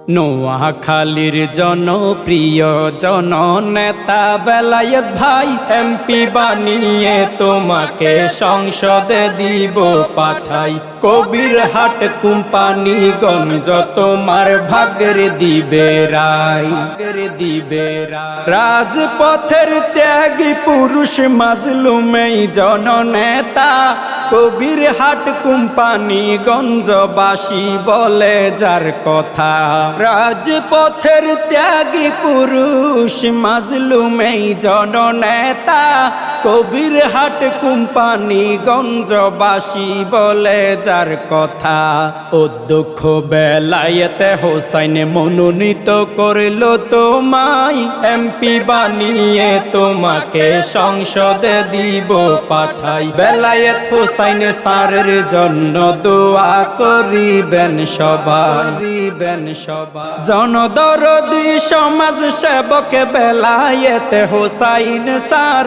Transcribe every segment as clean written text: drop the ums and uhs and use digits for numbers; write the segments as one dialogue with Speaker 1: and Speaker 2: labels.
Speaker 1: নোয়াখালীর জনপ্রিয় জননেতা বেলায়েত ভাই এমপি বানিয়ে তোমাকে সংসদে দিব পাঠাই। কবিরহাট কোম্পানিগঞ্জ তোমার ভাগের দিবে রায়। রাজপথের ত্যাগী পুরুষ মাজলুমেই জননেতা কবিরহাট কোম্পানিগঞ্জবাসী বলে যার কথা। রাজপথের ত্যাগী পুরুষ মাজলুমেই জননেতা কবিরহাট কোম্পানিগঞ্জবাসী বলে যার কথা। অধ্যক্ষ বেলায়েত হোসাইন মনোনীত করল তোমায় এমপি বানিয়ে তোমাকে সংসদে দিব পাঠাই। বেলায়েত হোসাইন স্যারের জন্য দোয়া করিবেন সবাই। জনদরদি সমাজ সেবক বেলায়েত হোসাইন স্যার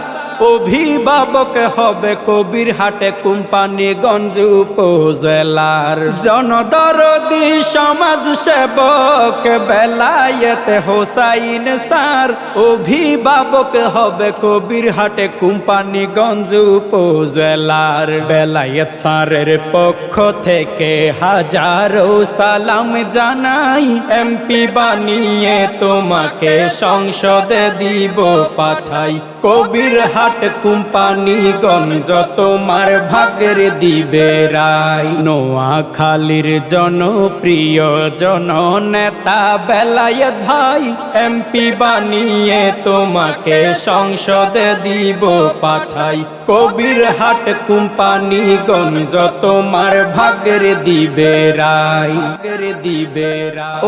Speaker 1: অভিভাবক হবে কবিরহাট কোম্পানিগঞ্জ উপজেলার। জনদরদি সমাজ সেবক বেলায়েত হোসাইন স্যার অভিভাবক হবে কবিরহাট কোম্পানিগঞ্জ উপজেলার। বেলায়েত স্যারের পক্ষ থেকে হাজারো সালাম জানাই এমপি বানিয়ে তোমাকে সংসদে দিব পাঠাই। কবিরহাট কোম্পানিগঞ্জ তোমার ভাগের দিবে রায়। নোয়াখালীর জনপ্রিয় জননেতা বেলায়েত ভাই এমপি বানিয়ে তোমাকে সংসদে দিব পাঠাই। কবিরহাট কোম্পানিগঞ্জ তোমার ভাগের দিবে রায়।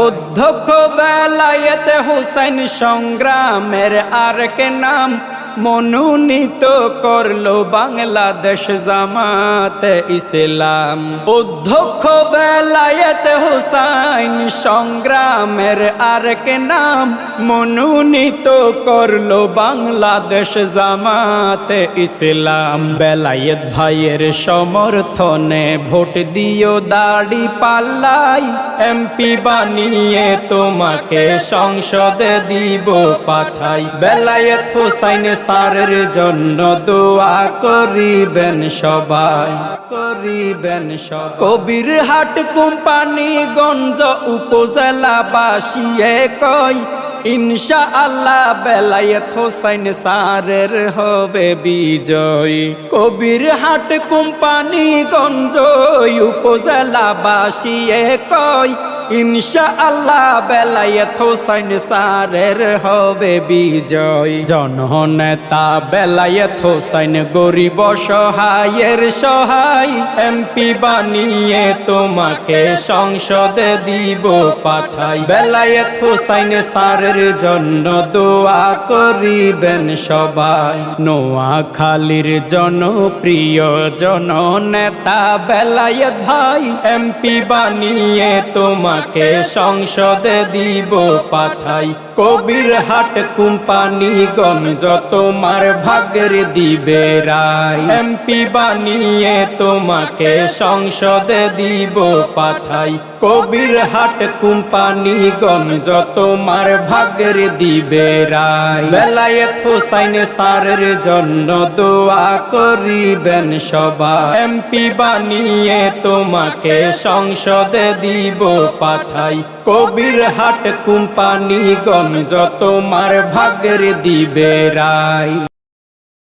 Speaker 1: অধ্যক্ষ বেলায়েত হোসাইন সংগ্রামের আরেক নাম মনোনীত করলো বাংলাদেশ জামাতে ইসলাম। অধ্যক্ষ বেলায়েত হোসাইন সংগ্রামের আরেক নাম মনোনীত করলো বাংলাদেশ জামাতে ইসলাম। বেলায়েত ভাইয়ের সমর্থনে ভোট দিও দাড়ি পাল্লাই এমপি বানিয়ে তোমাকে সংসদে দিব পাঠাই। বেলায়েত হোসাইন স্যারের জন্য দোয়া করিবেন সবাই। কবিরহাট কোম্পানিগঞ্জ উপজেলাবাসী কয় ইনশাআল্লাহ বেলায়েত হোসাইন স্যারের হবে বিজয়। কবিরহাট কোম্পানিগঞ্জ উপজেলাবাসী কয় ইনশাআল্লাহ বেলায়েত হোসাইন স্যারের হবে বিজয়। জননেতা বেলায়েত হোসাইন গরিব সহায়ের সহায় এমপি বানিয়ে তোমাকে সংসদে দিব পাঠাই। বেলায়েত হোসাইন স্যারের জন্য দোয়া করিবেন সবাই। নোয়াখালীর জনপ্রিয় জননেতা বেলায়েত ভাই এমপি বানিয়ে তোমাকে সংসদে দিব পাঠাই। কবিরহাট কোম্পানিগঞ্জ তোমার ভাগের দিবে রায়। এমপি বানিয়ে তোমাকে সংসদে দিব পাঠাই। কবিরহাট কোম্পানিগঞ্জ তোমার ভাগের দিবে রায়। বেলায়েত হোসাইন স্যারের জন্য দোয়া করিবেন সবাই। এমপি বানিয়ে তোমাকে সংসদে দিব পাঠাই। কবিরহাট কোম্পানিগঞ্জ তোমার ভাগের দিবে রায়।